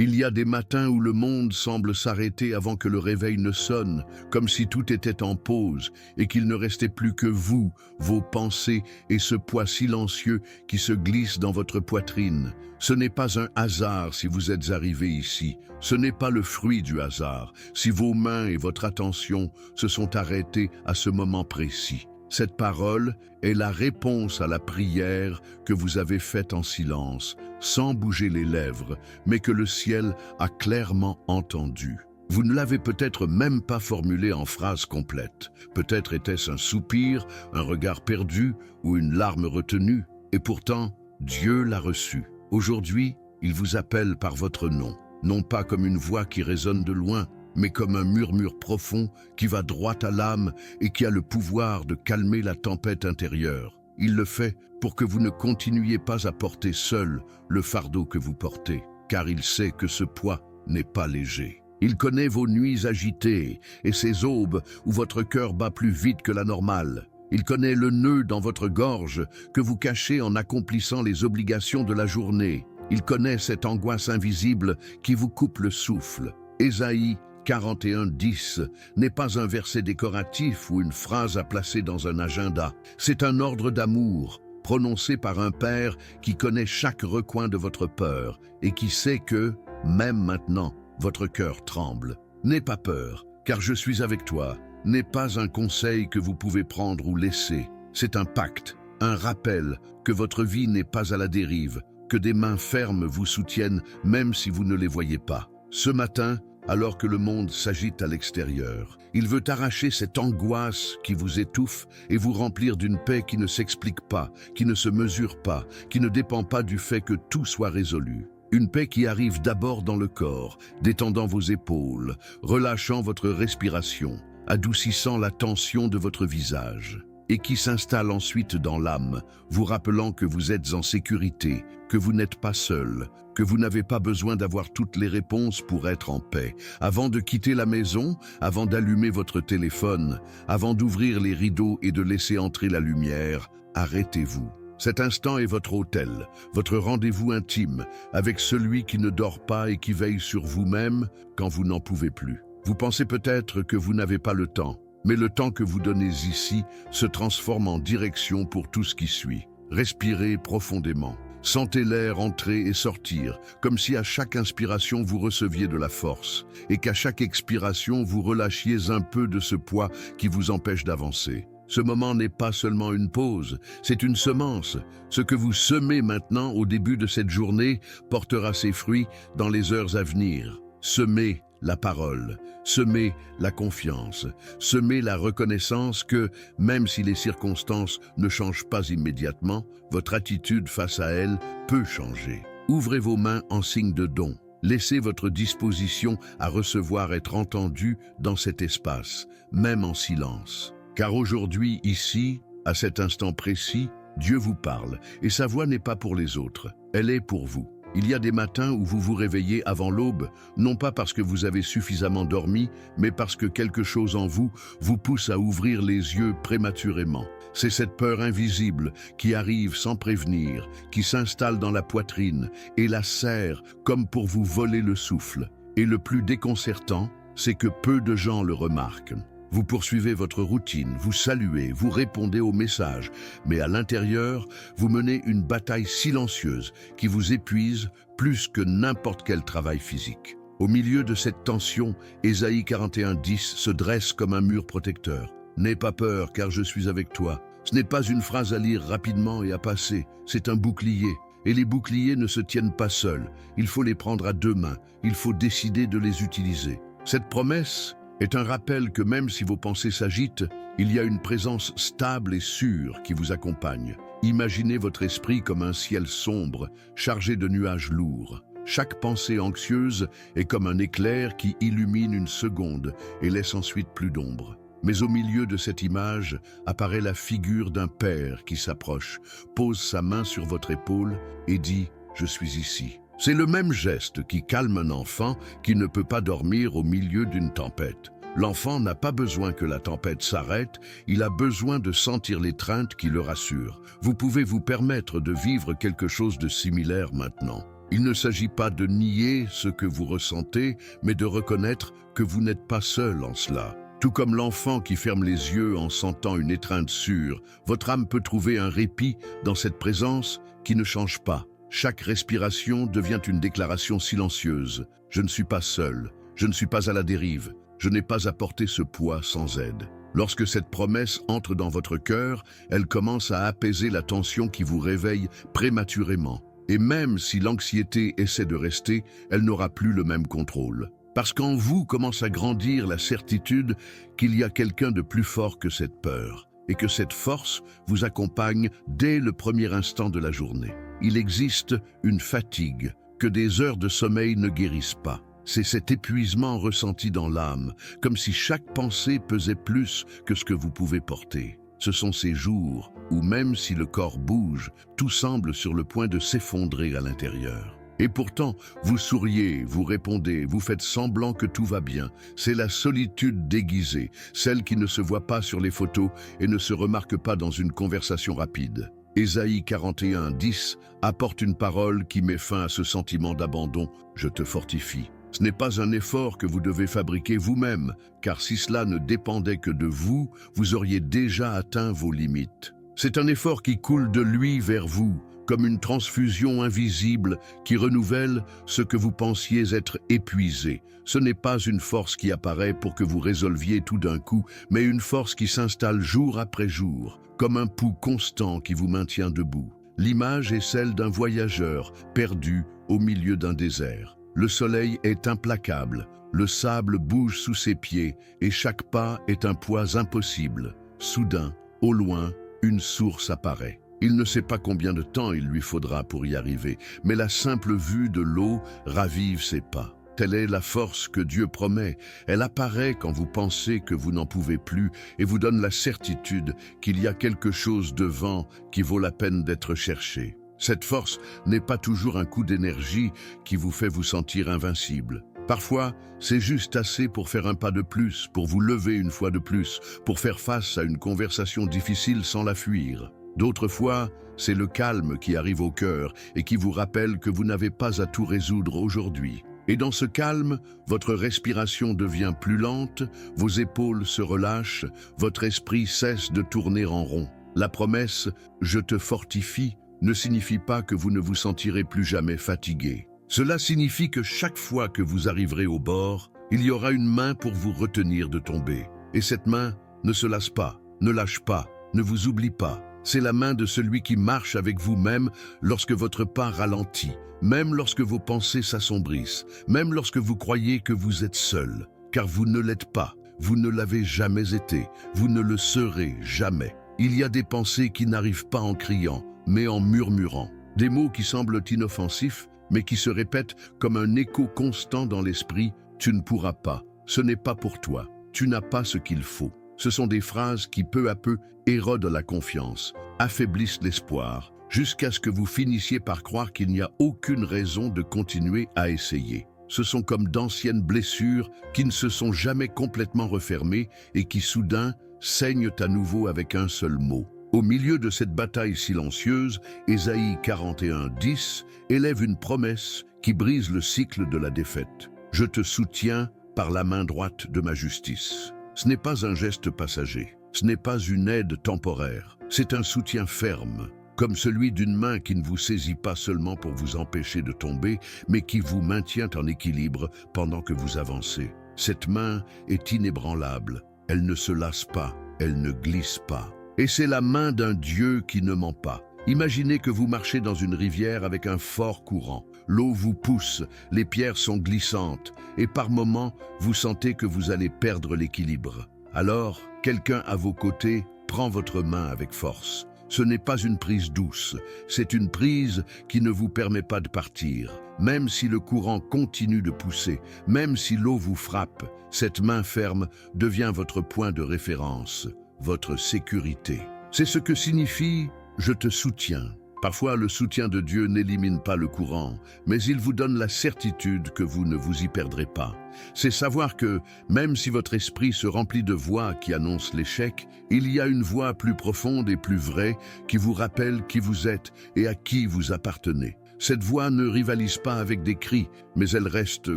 Il y a des matins où le monde semble s'arrêter avant que le réveil ne sonne, comme si tout était en pause et qu'il ne restait plus que vous, vos pensées et ce poids silencieux qui se glisse dans votre poitrine. Ce n'est pas un hasard si vous êtes arrivé ici. Ce n'est pas le fruit du hasard si vos mains et votre attention se sont arrêtées à ce moment précis. Cette parole est la réponse à la prière que vous avez faite en silence, sans bouger les lèvres, mais que le ciel a clairement entendue. Vous ne l'avez peut-être même pas formulée en phrase complète. Peut-être était-ce un soupir, un regard perdu ou une larme retenue. Et pourtant, Dieu l'a reçue. Aujourd'hui, il vous appelle par votre nom, non pas comme une voix qui résonne de loin, mais comme un murmure profond qui va droit à l'âme et qui a le pouvoir de calmer la tempête intérieure. Il le fait pour que vous ne continuiez pas à porter seul le fardeau que vous portez, car il sait que ce poids n'est pas léger. Il connaît vos nuits agitées et ces aubes où votre cœur bat plus vite que la normale. Il connaît le nœud dans votre gorge que vous cachez en accomplissant les obligations de la journée. Il connaît cette angoisse invisible qui vous coupe le souffle. Ésaïe 41:10 n'est pas un verset décoratif ou une phrase à placer dans un agenda. C'est un ordre d'amour prononcé par un père qui connaît chaque recoin de votre peur et qui sait que, même maintenant, votre cœur tremble. N'aie pas peur, car je suis avec toi. N'est pas un conseil que vous pouvez prendre ou laisser. C'est un pacte, un rappel que votre vie n'est pas à la dérive, que des mains fermes vous soutiennent même si vous ne les voyez pas. Ce matin, alors que le monde s'agite à l'extérieur, il veut arracher cette angoisse qui vous étouffe et vous remplir d'une paix qui ne s'explique pas, qui ne se mesure pas, qui ne dépend pas du fait que tout soit résolu. Une paix qui arrive d'abord dans le corps, détendant vos épaules, relâchant votre respiration, adoucissant la tension de votre visage, et qui s'installe ensuite dans l'âme, vous rappelant que vous êtes en sécurité, que vous n'êtes pas seul, que vous n'avez pas besoin d'avoir toutes les réponses pour être en paix. Avant de quitter la maison, avant d'allumer votre téléphone, avant d'ouvrir les rideaux et de laisser entrer la lumière, arrêtez-vous. Cet instant est votre hôtel, votre rendez-vous intime, avec celui qui ne dort pas et qui veille sur vous-même quand vous n'en pouvez plus. Vous pensez peut-être que vous n'avez pas le temps, mais le temps que vous donnez ici se transforme en direction pour tout ce qui suit. Respirez profondément. Sentez l'air entrer et sortir, comme si à chaque inspiration vous receviez de la force, et qu'à chaque expiration vous relâchiez un peu de ce poids qui vous empêche d'avancer. Ce moment n'est pas seulement une pause, c'est une semence. Ce que vous semez maintenant au début de cette journée portera ses fruits dans les heures à venir. Semez la parole, semez la confiance, semez la reconnaissance que, même si les circonstances ne changent pas immédiatement, votre attitude face à elles peut changer. Ouvrez vos mains en signe de don. Laissez votre disposition à recevoir être entendue dans cet espace, même en silence. Car aujourd'hui, ici, à cet instant précis, Dieu vous parle, et sa voix n'est pas pour les autres, elle est pour vous. Il y a des matins où vous vous réveillez avant l'aube, non pas parce que vous avez suffisamment dormi, mais parce que quelque chose en vous vous pousse à ouvrir les yeux prématurément. C'est cette peur invisible qui arrive sans prévenir, qui s'installe dans la poitrine et la serre comme pour vous voler le souffle. Et le plus déconcertant, c'est que peu de gens le remarquent. Vous poursuivez votre routine, vous saluez, vous répondez aux messages, mais à l'intérieur, vous menez une bataille silencieuse qui vous épuise plus que n'importe quel travail physique. Au milieu de cette tension, Ésaïe 41:10 se dresse comme un mur protecteur. « N'aie pas peur, car je suis avec toi ». Ce n'est pas une phrase à lire rapidement et à passer, c'est un bouclier. Et les boucliers ne se tiennent pas seuls, il faut les prendre à deux mains, il faut décider de les utiliser. Cette promesse est un rappel que même si vos pensées s'agitent, il y a une présence stable et sûre qui vous accompagne. Imaginez votre esprit comme un ciel sombre, chargé de nuages lourds. Chaque pensée anxieuse est comme un éclair qui illumine une seconde et laisse ensuite plus d'ombre. Mais au milieu de cette image apparaît la figure d'un père qui s'approche, pose sa main sur votre épaule et dit « Je suis ici ». C'est le même geste qui calme un enfant qui ne peut pas dormir au milieu d'une tempête. L'enfant n'a pas besoin que la tempête s'arrête, il a besoin de sentir l'étreinte qui le rassure. Vous pouvez vous permettre de vivre quelque chose de similaire maintenant. Il ne s'agit pas de nier ce que vous ressentez, mais de reconnaître que vous n'êtes pas seul en cela. Tout comme l'enfant qui ferme les yeux en sentant une étreinte sûre, votre âme peut trouver un répit dans cette présence qui ne change pas. Chaque respiration devient une déclaration silencieuse. Je ne suis pas seul, je ne suis pas à la dérive, je n'ai pas à porter ce poids sans aide. Lorsque cette promesse entre dans votre cœur, elle commence à apaiser la tension qui vous réveille prématurément. Et même si l'anxiété essaie de rester, elle n'aura plus le même contrôle. Parce qu'en vous commence à grandir la certitude qu'il y a quelqu'un de plus fort que cette peur, et que cette force vous accompagne dès le premier instant de la journée. Il existe une fatigue que des heures de sommeil ne guérissent pas. C'est cet épuisement ressenti dans l'âme, comme si chaque pensée pesait plus que ce que vous pouvez porter. Ce sont ces jours où même si le corps bouge, tout semble sur le point de s'effondrer à l'intérieur. Et pourtant, vous souriez, vous répondez, vous faites semblant que tout va bien. C'est la solitude déguisée, celle qui ne se voit pas sur les photos et ne se remarque pas dans une conversation rapide. Ésaïe 41:10 apporte une parole qui met fin à ce sentiment d'abandon. Je te fortifie. Ce n'est pas un effort que vous devez fabriquer vous-même, car si cela ne dépendait que de vous, vous auriez déjà atteint vos limites. C'est un effort qui coule de lui vers vous, comme une transfusion invisible qui renouvelle ce que vous pensiez être épuisé. Ce n'est pas une force qui apparaît pour que vous résolviez tout d'un coup, mais une force qui s'installe jour après jour, comme un pouls constant qui vous maintient debout. L'image est celle d'un voyageur perdu au milieu d'un désert. Le soleil est implacable, le sable bouge sous ses pieds et chaque pas est un poids impossible. Soudain, au loin, une source apparaît. Il ne sait pas combien de temps il lui faudra pour y arriver, mais la simple vue de l'eau ravive ses pas. Telle est la force que Dieu promet. Elle apparaît quand vous pensez que vous n'en pouvez plus et vous donne la certitude qu'il y a quelque chose devant qui vaut la peine d'être cherché. Cette force n'est pas toujours un coup d'énergie qui vous fait vous sentir invincible. Parfois, c'est juste assez pour faire un pas de plus, pour vous lever une fois de plus, pour faire face à une conversation difficile sans la fuir. D'autres fois, c'est le calme qui arrive au cœur et qui vous rappelle que vous n'avez pas à tout résoudre aujourd'hui. Et dans ce calme, votre respiration devient plus lente, vos épaules se relâchent, votre esprit cesse de tourner en rond. La promesse « Je te fortifie » ne signifie pas que vous ne vous sentirez plus jamais fatigué. Cela signifie que chaque fois que vous arriverez au bord, il y aura une main pour vous retenir de tomber. Et cette main ne se lasse pas, ne lâche pas, ne vous oublie pas. C'est la main de celui qui marche avec vous-même lorsque votre pas ralentit, même lorsque vos pensées s'assombrissent, même lorsque vous croyez que vous êtes seul. Car vous ne l'êtes pas, vous ne l'avez jamais été, vous ne le serez jamais. Il y a des pensées qui n'arrivent pas en criant, mais en murmurant. Des mots qui semblent inoffensifs, mais qui se répètent comme un écho constant dans l'esprit. Tu ne pourras pas, ce n'est pas pour toi, tu n'as pas ce qu'il faut. Ce sont des phrases qui peu à peu érodent la confiance, affaiblissent l'espoir, jusqu'à ce que vous finissiez par croire qu'il n'y a aucune raison de continuer à essayer. Ce sont comme d'anciennes blessures qui ne se sont jamais complètement refermées et qui soudain saignent à nouveau avec un seul mot. Au milieu de cette bataille silencieuse, Ésaïe 41:10 élève une promesse qui brise le cycle de la défaite. Je te soutiens par la main droite de ma justice. Ce n'est pas un geste passager, ce n'est pas une aide temporaire, c'est un soutien ferme, comme celui d'une main qui ne vous saisit pas seulement pour vous empêcher de tomber, mais qui vous maintient en équilibre pendant que vous avancez. Cette main est inébranlable, elle ne se lasse pas, elle ne glisse pas. Et c'est la main d'un Dieu qui ne ment pas. Imaginez que vous marchez dans une rivière avec un fort courant. L'eau vous pousse, les pierres sont glissantes, et par moments, vous sentez que vous allez perdre l'équilibre. Alors, quelqu'un à vos côtés prend votre main avec force. Ce n'est pas une prise douce, c'est une prise qui ne vous permet pas de partir. Même si le courant continue de pousser, même si l'eau vous frappe, cette main ferme devient votre point de référence, votre sécurité. C'est ce que signifie « je te soutiens ». Parfois, le soutien de Dieu n'élimine pas le courant, mais il vous donne la certitude que vous ne vous y perdrez pas. C'est savoir que, même si votre esprit se remplit de voix qui annoncent l'échec, il y a une voix plus profonde et plus vraie qui vous rappelle qui vous êtes et à qui vous appartenez. Cette voix ne rivalise pas avec des cris, mais elle reste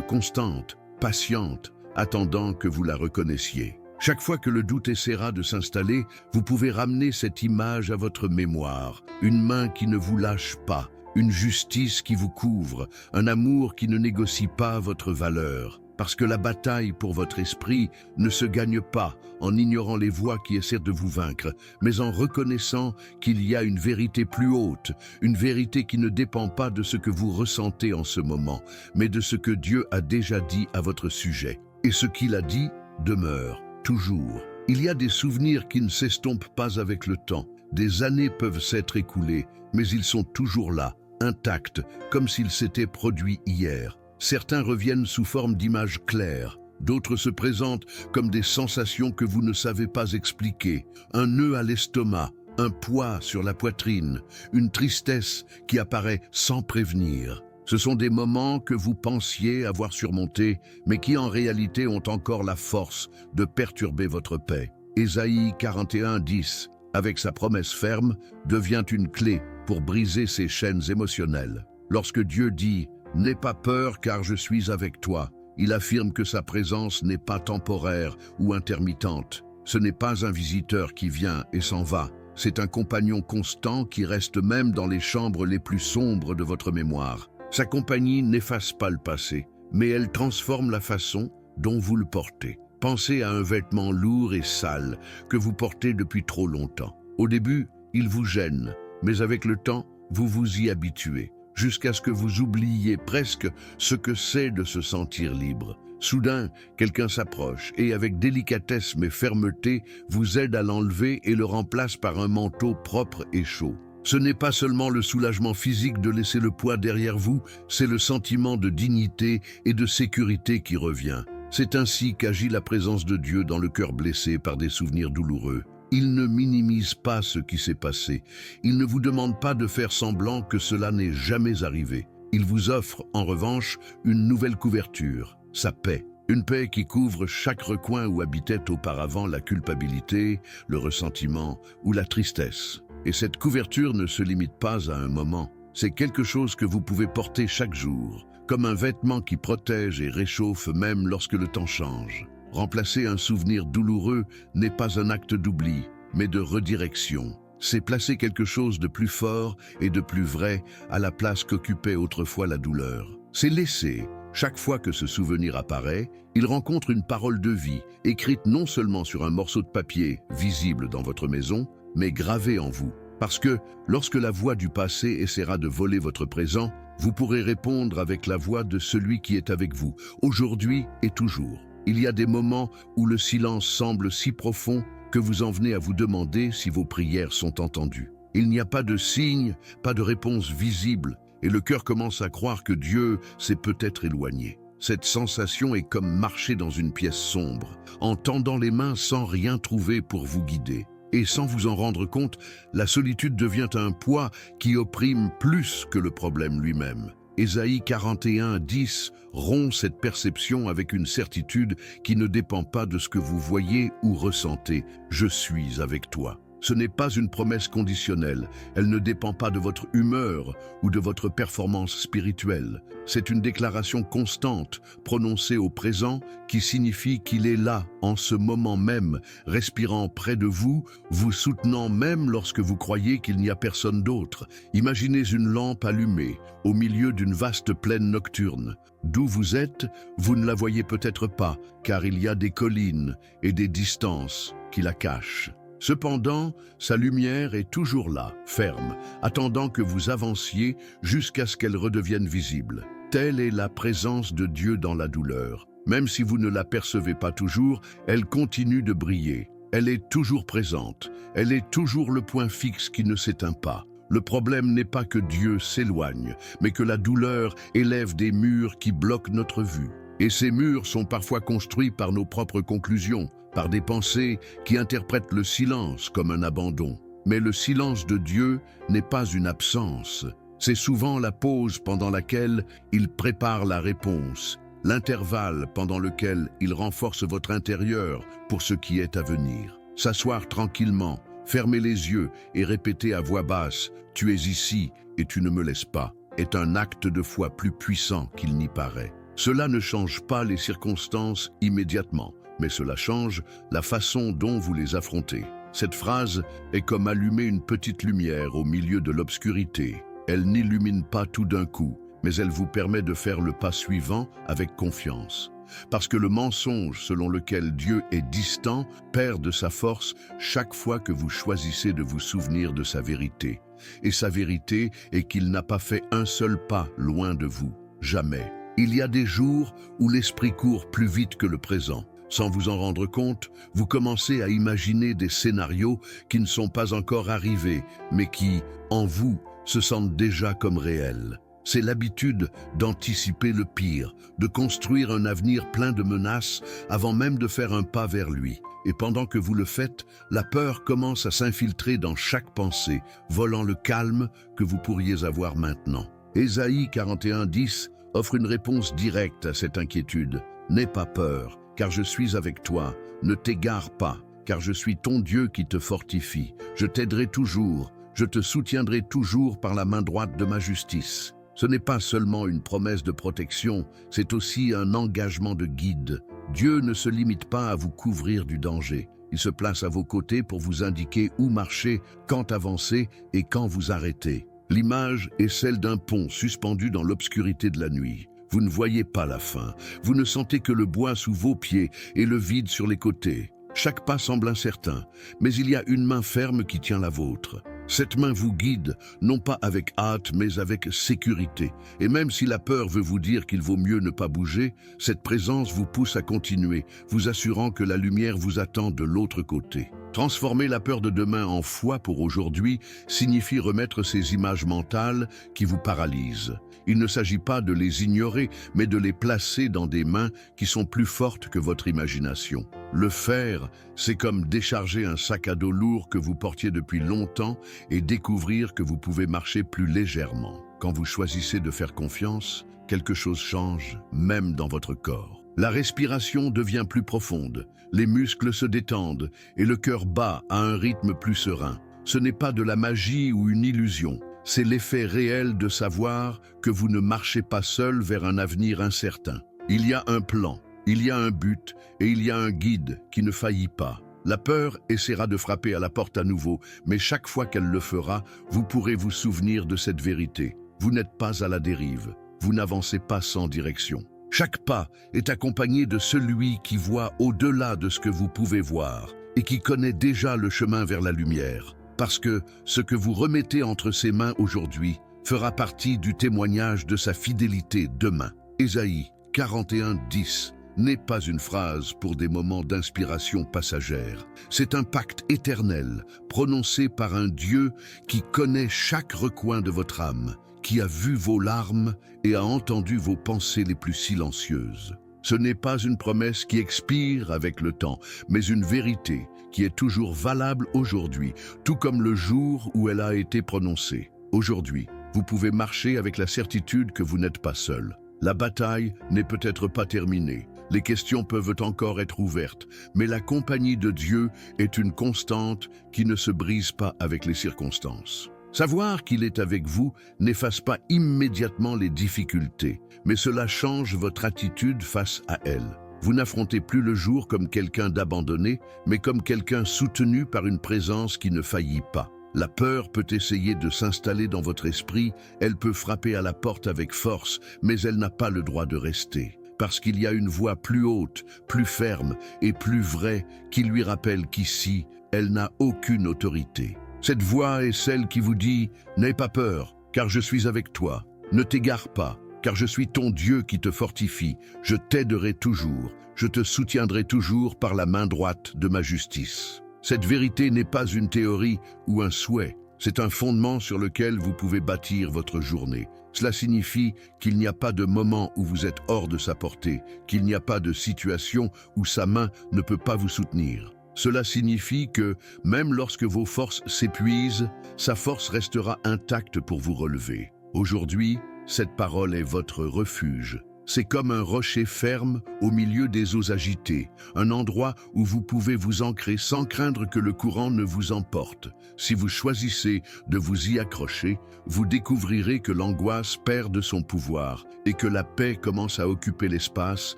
constante, patiente, attendant que vous la reconnaissiez. Chaque fois que le doute essaiera de s'installer, vous pouvez ramener cette image à votre mémoire. Une main qui ne vous lâche pas, une justice qui vous couvre, un amour qui ne négocie pas votre valeur. Parce que la bataille pour votre esprit ne se gagne pas en ignorant les voix qui essaient de vous vaincre, mais en reconnaissant qu'il y a une vérité plus haute, une vérité qui ne dépend pas de ce que vous ressentez en ce moment, mais de ce que Dieu a déjà dit à votre sujet. Et ce qu'il a dit demeure, toujours. Il y a des souvenirs qui ne s'estompent pas avec le temps. Des années peuvent s'être écoulées, mais ils sont toujours là, intacts, comme s'ils s'étaient produits hier. Certains reviennent sous forme d'images claires, d'autres se présentent comme des sensations que vous ne savez pas expliquer, un nœud à l'estomac, un poids sur la poitrine, une tristesse qui apparaît sans prévenir. Ce sont des moments que vous pensiez avoir surmontés, mais qui en réalité ont encore la force de perturber votre paix. Ésaïe 41:10, avec sa promesse ferme, devient une clé pour briser ces chaînes émotionnelles. Lorsque Dieu dit « N'aie pas peur car je suis avec toi », il affirme que sa présence n'est pas temporaire ou intermittente. Ce n'est pas un visiteur qui vient et s'en va. C'est un compagnon constant qui reste même dans les chambres les plus sombres de votre mémoire. Sa compagnie n'efface pas le passé, mais elle transforme la façon dont vous le portez. Pensez à un vêtement lourd et sale que vous portez depuis trop longtemps. Au début, il vous gêne, mais avec le temps, vous vous y habituez, jusqu'à ce que vous oubliez presque ce que c'est de se sentir libre. Soudain, quelqu'un s'approche et avec délicatesse mais fermeté, vous aide à l'enlever et le remplace par un manteau propre et chaud. Ce n'est pas seulement le soulagement physique de laisser le poids derrière vous, c'est le sentiment de dignité et de sécurité qui revient. C'est ainsi qu'agit la présence de Dieu dans le cœur blessé par des souvenirs douloureux. Il ne minimise pas ce qui s'est passé. Il ne vous demande pas de faire semblant que cela n'est jamais arrivé. Il vous offre, en revanche, une nouvelle couverture, sa paix. Une paix qui couvre chaque recoin où habitait auparavant la culpabilité, le ressentiment ou la tristesse. Et cette couverture ne se limite pas à un moment. C'est quelque chose que vous pouvez porter chaque jour, comme un vêtement qui protège et réchauffe même lorsque le temps change. Remplacer un souvenir douloureux n'est pas un acte d'oubli, mais de redirection. C'est placer quelque chose de plus fort et de plus vrai à la place qu'occupait autrefois la douleur. C'est laisser. Chaque fois que ce souvenir apparaît, il rencontre une parole de vie, écrite non seulement sur un morceau de papier visible dans votre maison, mais gravée en vous. Parce que lorsque la voix du passé essaiera de voler votre présent, vous pourrez répondre avec la voix de celui qui est avec vous, aujourd'hui et toujours. Il y a des moments où le silence semble si profond que vous en venez à vous demander si vos prières sont entendues. Il n'y a pas de signe, pas de réponse visible, et le cœur commence à croire que Dieu s'est peut-être éloigné. Cette sensation est comme marcher dans une pièce sombre, en tendant les mains sans rien trouver pour vous guider. Et sans vous en rendre compte, la solitude devient un poids qui opprime plus que le problème lui-même. Ésaïe 41:10 rompt cette perception avec une certitude qui ne dépend pas de ce que vous voyez ou ressentez. « Je suis avec toi ». Ce n'est pas une promesse conditionnelle, elle ne dépend pas de votre humeur ou de votre performance spirituelle. C'est une déclaration constante, prononcée au présent, qui signifie qu'il est là, en ce moment même, respirant près de vous, vous soutenant même lorsque vous croyez qu'il n'y a personne d'autre. Imaginez une lampe allumée, au milieu d'une vaste plaine nocturne. D'où vous êtes, vous ne la voyez peut-être pas, car il y a des collines et des distances qui la cachent. Cependant, sa lumière est toujours là, ferme, attendant que vous avanciez jusqu'à ce qu'elle redevienne visible. Telle est la présence de Dieu dans la douleur. Même si vous ne la percevez pas toujours, elle continue de briller. Elle est toujours présente. Elle est toujours le point fixe qui ne s'éteint pas. Le problème n'est pas que Dieu s'éloigne, mais que la douleur élève des murs qui bloquent notre vue. Et ces murs sont parfois construits par nos propres conclusions, par des pensées qui interprètent le silence comme un abandon. Mais le silence de Dieu n'est pas une absence. C'est souvent la pause pendant laquelle il prépare la réponse, l'intervalle pendant lequel il renforce votre intérieur pour ce qui est à venir. S'asseoir tranquillement, fermer les yeux et répéter à voix basse « Tu es ici et tu ne me laisses pas ». est un acte de foi plus puissant qu'il n'y paraît. Cela ne change pas les circonstances immédiatement, mais cela change la façon dont vous les affrontez. Cette phrase est comme allumer une petite lumière au milieu de l'obscurité. Elle n'illumine pas tout d'un coup, mais elle vous permet de faire le pas suivant avec confiance. Parce que le mensonge selon lequel Dieu est distant perd de sa force chaque fois que vous choisissez de vous souvenir de sa vérité. Et sa vérité est qu'il n'a pas fait un seul pas loin de vous. Jamais. Il y a des jours où l'esprit court plus vite que le présent. Sans vous en rendre compte, vous commencez à imaginer des scénarios qui ne sont pas encore arrivés, mais qui, en vous, se sentent déjà comme réels. C'est l'habitude d'anticiper le pire, de construire un avenir plein de menaces avant même de faire un pas vers lui. Et pendant que vous le faites, la peur commence à s'infiltrer dans chaque pensée, volant le calme que vous pourriez avoir maintenant. Ésaïe 41:10 offre une réponse directe à cette inquiétude. « N'aie pas peur, car je suis avec toi. Ne t'égare pas, car je suis ton Dieu qui te fortifie. Je t'aiderai toujours, je te soutiendrai toujours par la main droite de ma justice. » Ce n'est pas seulement une promesse de protection, c'est aussi un engagement de guide. Dieu ne se limite pas à vous couvrir du danger. Il se place à vos côtés pour vous indiquer où marcher, quand avancer et quand vous arrêter. L'image est celle d'un pont suspendu dans l'obscurité de la nuit. Vous ne voyez pas la fin. Vous ne sentez que le bois sous vos pieds et le vide sur les côtés. Chaque pas semble incertain, mais il y a une main ferme qui tient la vôtre. Cette main vous guide, non pas avec hâte, mais avec sécurité. Et même si la peur veut vous dire qu'il vaut mieux ne pas bouger, cette présence vous pousse à continuer, vous assurant que la lumière vous attend de l'autre côté. Transformer la peur de demain en foi pour aujourd'hui signifie remettre ces images mentales qui vous paralysent. Il ne s'agit pas de les ignorer, mais de les placer dans des mains qui sont plus fortes que votre imagination. Le faire, c'est comme décharger un sac à dos lourd que vous portiez depuis longtemps et découvrir que vous pouvez marcher plus légèrement. Quand vous choisissez de faire confiance, quelque chose change, même dans votre corps. La respiration devient plus profonde, les muscles se détendent et le cœur bat à un rythme plus serein. Ce n'est pas de la magie ou une illusion. C'est l'effet réel de savoir que vous ne marchez pas seul vers un avenir incertain. Il y a un plan, il y a un but et il y a un guide qui ne faillit pas. La peur essaiera de frapper à la porte à nouveau, mais chaque fois qu'elle le fera, vous pourrez vous souvenir de cette vérité. Vous n'êtes pas à la dérive, vous n'avancez pas sans direction. Chaque pas est accompagné de celui qui voit au-delà de ce que vous pouvez voir et qui connaît déjà le chemin vers la lumière. Parce que ce que vous remettez entre ses mains aujourd'hui fera partie du témoignage de sa fidélité demain. Ésaïe 41:10 n'est pas une phrase pour des moments d'inspiration passagère. C'est un pacte éternel prononcé par un Dieu qui connaît chaque recoin de votre âme, qui a vu vos larmes et a entendu vos pensées les plus silencieuses. Ce n'est pas une promesse qui expire avec le temps, mais une vérité qui est toujours valable aujourd'hui, tout comme le jour où elle a été prononcée. Aujourd'hui, vous pouvez marcher avec la certitude que vous n'êtes pas seul. La bataille n'est peut-être pas terminée. Les questions peuvent encore être ouvertes, mais la compagnie de Dieu est une constante qui ne se brise pas avec les circonstances. Savoir qu'il est avec vous n'efface pas immédiatement les difficultés, mais cela change votre attitude face à elles. Vous n'affrontez plus le jour comme quelqu'un d'abandonné, mais comme quelqu'un soutenu par une présence qui ne faillit pas. La peur peut essayer de s'installer dans votre esprit, elle peut frapper à la porte avec force, mais elle n'a pas le droit de rester. Parce qu'il y a une voix plus haute, plus ferme et plus vraie qui lui rappelle qu'ici, elle n'a aucune autorité. Cette voix est celle qui vous dit « N'aie pas peur, car je suis avec toi. Ne t'égare pas, car je suis ton Dieu qui te fortifie. Je t'aiderai toujours, je te soutiendrai toujours par la main droite de ma justice. » Cette vérité n'est pas une théorie ou un souhait, c'est un fondement sur lequel vous pouvez bâtir votre journée. Cela signifie qu'il n'y a pas de moment où vous êtes hors de sa portée, qu'il n'y a pas de situation où sa main ne peut pas vous soutenir. Cela signifie que, même lorsque vos forces s'épuisent, sa force restera intacte pour vous relever. Aujourd'hui, cette parole est votre refuge. C'est comme un rocher ferme au milieu des eaux agitées, un endroit où vous pouvez vous ancrer sans craindre que le courant ne vous emporte. Si vous choisissez de vous y accrocher, vous découvrirez que l'angoisse perd de son pouvoir et que la paix commence à occuper l'espace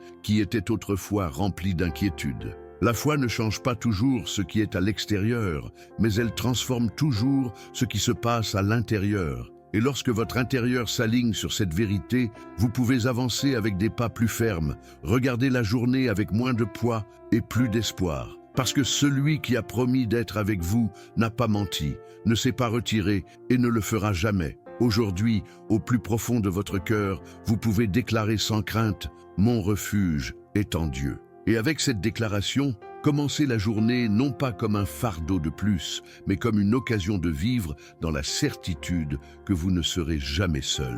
qui était autrefois rempli d'inquiétude. La foi ne change pas toujours ce qui est à l'extérieur, mais elle transforme toujours ce qui se passe à l'intérieur. Et lorsque votre intérieur s'aligne sur cette vérité, vous pouvez avancer avec des pas plus fermes, regarder la journée avec moins de poids et plus d'espoir. Parce que celui qui a promis d'être avec vous n'a pas menti, ne s'est pas retiré et ne le fera jamais. Aujourd'hui, au plus profond de votre cœur, vous pouvez déclarer sans crainte « Mon refuge est en Dieu ». Et avec cette déclaration, commencez la journée non pas comme un fardeau de plus, mais comme une occasion de vivre dans la certitude que vous ne serez jamais seul.